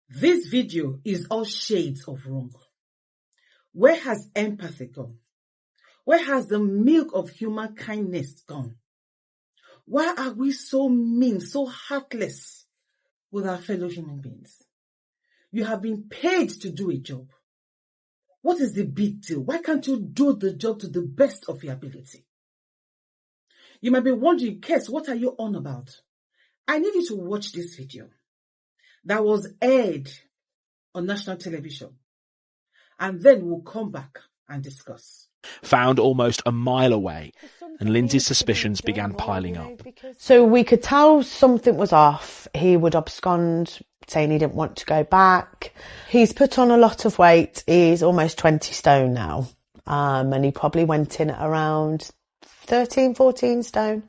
This video is all shades of wrong. Where has empathy gone? Where has the milk of human kindness gone? Why are we so mean, so heartless with our fellow human beings? You have been paid to do a job. What is the big deal? Why can't you do the job to the best of your ability? You might be wondering, Kes, what are you on about? I need you to watch this video that was aired on national television, and then we'll come back and discuss. Found almost a mile away, and Lindsay's suspicions began piling up. So we could tell something was off. He would abscond, saying he didn't want to go back. He's put on a lot of weight. He's almost 20 stone now. And he probably went in at around 13, 14 stone.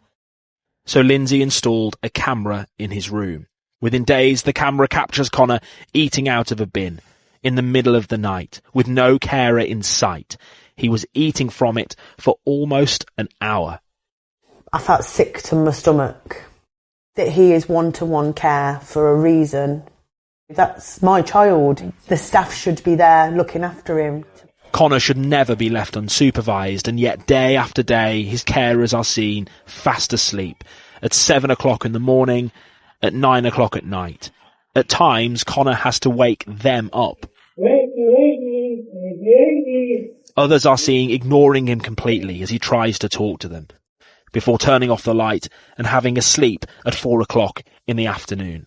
So Lindsay installed a camera in his room. Within days, the camera captures Connor eating out of a bin in the middle of the night with no carer in sight. He was eating from it for almost an hour. I felt sick to my stomach. That he is one-to-one care for a reason. That's my child. The staff should be there looking after him. Connor should never be left unsupervised, and yet day after day his carers are seen fast asleep at 7 o'clock in the morning, at 9 o'clock at night. At times, Connor has to wake them up. Others are seen ignoring him completely as he tries to talk to them, before turning off the light and having a sleep at 4 o'clock in the afternoon.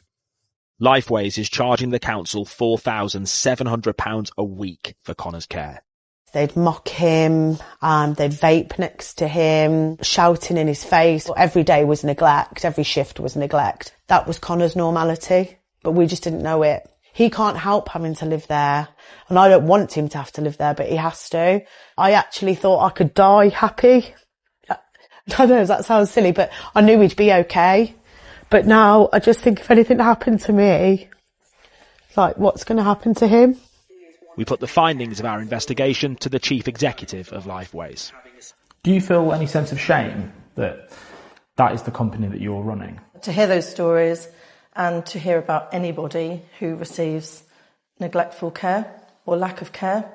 Lifeways is charging the council £4,700 a week for Connor's care. They'd mock him, they'd vape next to him, shouting in his face. Every day was neglect, every shift was neglect. That was Connor's normality, but we just didn't know it. He can't help having to live there, and I don't want him to have to live there, but he has to. I actually thought I could die happy. I know that sounds silly, but I knew he'd be okay. But now I just think if anything happened to me, like, what's going to happen to him? We put the findings of our investigation to the chief executive of Lifeways. Do you feel any sense of shame that that is the company that you're running? To hear those stories and to hear about anybody who receives neglectful care or lack of care,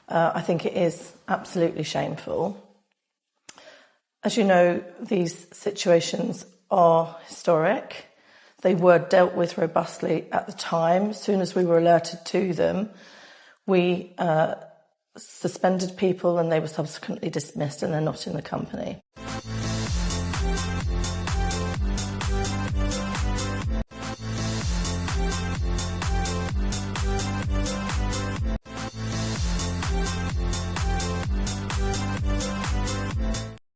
I think it is absolutely shameful. As you know, these situations are historic. They were dealt with robustly at the time. As soon as we were alerted to them, we suspended people and they were subsequently dismissed, and they're not in the company.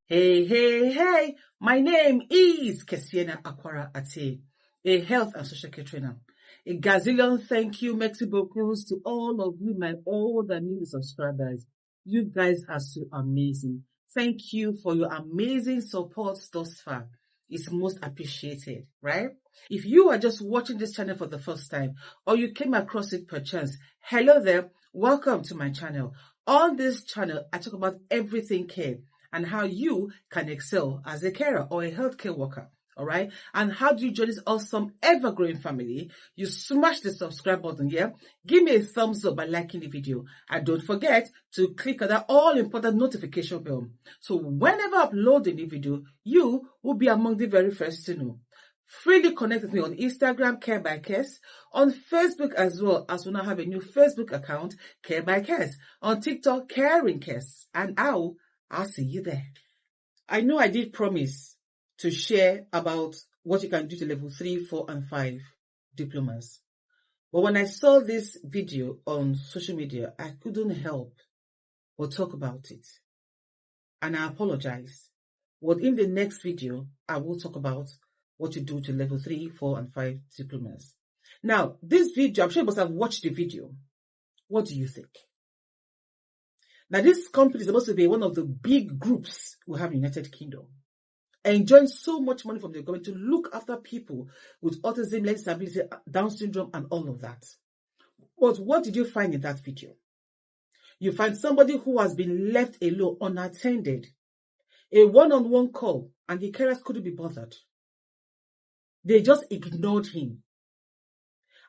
Hey, my name is Kesiena Akwara Ate, a health and social care trainer. A gazillion thank you, merci beaucoup to all of you, all the new subscribers. You guys are so amazing. Thank you for your amazing support thus far. It's most appreciated, right? If you are just watching this channel for the first time, or you came across it perchance, hello there, welcome to my channel. On this channel, I talk about everything care and how you can excel as a carer or a healthcare worker. All right. And how do you join this awesome ever-growing family? You smash the subscribe button here. Give me a thumbs up by liking the video. And don't forget to click on that all-important notification bell. So whenever I upload a new video, you will be among the very first to know. Freely connect with me on Instagram, Care by Kes, on Facebook as well, as we now have a new Facebook account, Care by Kes, on TikTok, Caring Kes, and I'll see you there. I know I did promise to share about what you can do to level 3, 4, and 5 diplomas. But when I saw this video on social media, I couldn't help but talk about it. And I apologize. But in the next video, I will talk about what you do to level 3, 4, and 5 diplomas. Now, this video, I'm sure you must have watched the video. What do you think? Now, this company is supposed to be one of the big groups we have in the United Kingdom, enjoying so much money from the government to look after people with autism, learning disability, Down syndrome, and all of that. But what did you find in that video? You find somebody who has been left alone, unattended, a one-on-one call, and the carers couldn't be bothered. They just ignored him.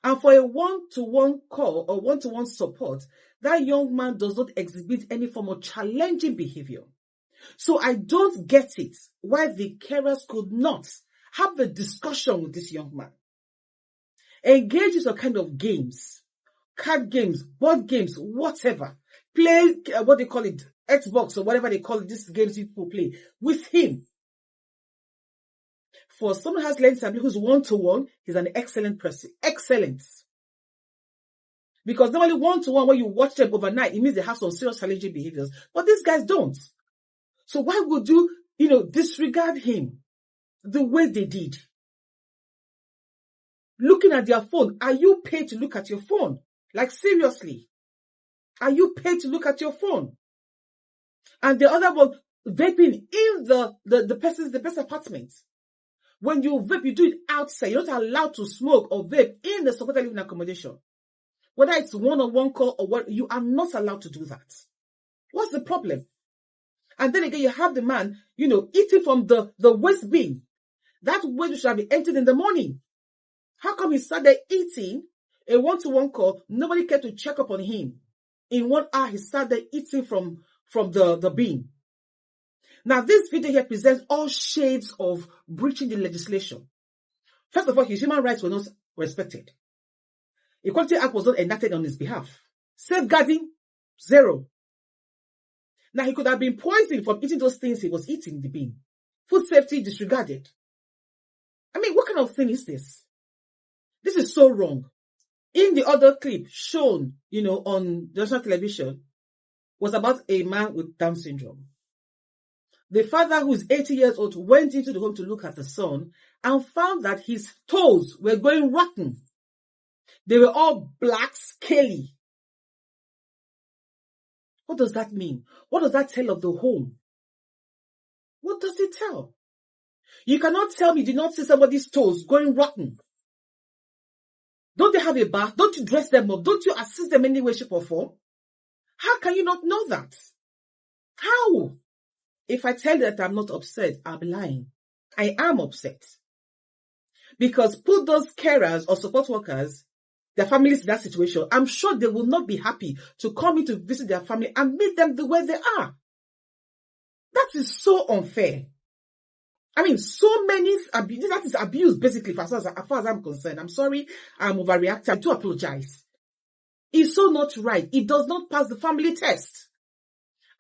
And for a one-to-one call or one-to-one support, that young man does not exhibit any form of challenging behavior. So I don't get it why the carers could not have a discussion with this young man. Engage in some kind of games, card games, board games, whatever. Play, what they call it, Xbox or whatever they call it, these games people play with him. For someone who has learned something who's one-to-one, he's an excellent person. Excellent. Because normally one-to-one, when you watch them overnight, it means they have some serious challenging behaviors. But these guys don't. So why would you, disregard him the way they did? Looking at their phone, are you paid to look at your phone? Like seriously, are you paid to look at your phone? And the other one, vaping in the person's apartment. When you vape, you do it outside. You're not allowed to smoke or vape in the supported living accommodation. Whether it's one-on-one call or what, you are not allowed to do that. What's the problem? And then again, you have the man, eating from the waste bin. That waste should have been emptied in the morning. How come he started eating a one-to-one call? Nobody cared to check up on him. In 1 hour, he started eating from the bin. Now, this video here presents all shades of breaching the legislation. First of all, his human rights were not respected. Equality Act was not enacted on his behalf. Safeguarding, 0. Now, he could have been poisoned from eating those things he was eating in the bin. Food safety disregarded. I mean, what kind of thing is this? This is so wrong. In the other clip shown, on national television, was about a man with Down syndrome. The father, who is 80 years old, went into the home to look at the son and found that his toes were going rotten. They were all black, scaly. What does that mean? What does that tell of the home? What does it tell? You cannot tell me you did not see somebody's toes going rotten. Don't they have a bath? Don't you dress them up? Don't you assist them in any way, shape, or form? How can you not know that? How? If I tell you that I'm not upset, I'm lying. I am upset. Because put those carers or support workers, their families in that situation, I'm sure they will not be happy to come in to visit their family and meet them the way they are. That is so unfair. I mean, so many abuse, that is abuse basically as far as I'm concerned. I'm sorry, I'm overreacting. I do apologize. It's so not right. It does not pass the family test.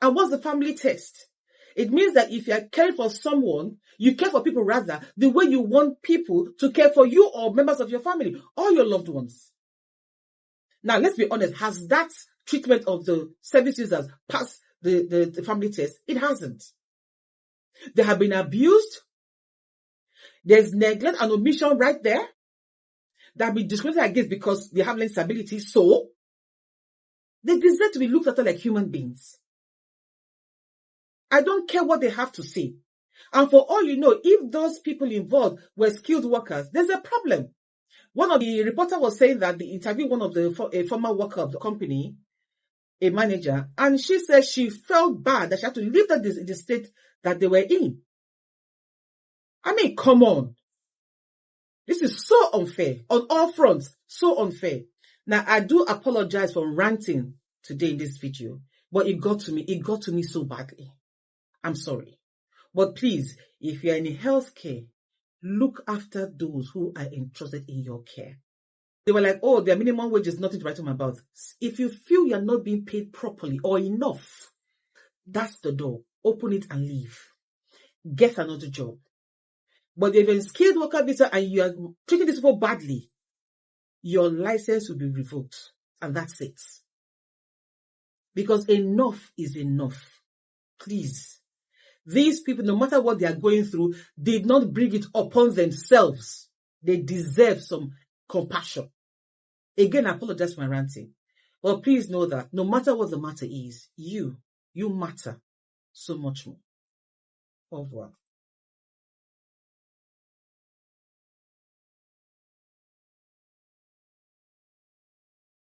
And what's the family test? It means that if you are caring for someone, you care for people rather the way you want people to care for you or members of your family or your loved ones. Now, let's be honest. Has that treatment of the service users passed the family test? It hasn't. They have been abused. There's neglect and omission right there. They have been discriminated against because they have learning disabilities. So, they deserve to be looked at like human beings. I don't care what they have to say. And for all you know, if those people involved were skilled workers, there's a problem. One of the reporters was saying that they interviewed one of a former worker of the company, a manager, and she said she felt bad that she had to leave the state that they were in. I mean, come on. This is so unfair on all fronts. So unfair. Now, I do apologize for ranting today in this video, but it got to me. It got to me so badly. I'm sorry. But please, if you're in healthcare, look after those who are entrusted in your care. They were like, oh, their minimum wage is nothing to write home about. If you feel you're not being paid properly or enough, that's the door. Open it and leave. Get another job. But if you're in skilled worker visa and you are treating these people badly, your license will be revoked. And that's it. Because enough is enough. Please. These people, no matter what they are going through, did not bring it upon themselves. They deserve some compassion. Again, I apologize for my ranting. But please know that no matter what the matter is, you matter so much more. Au revoir.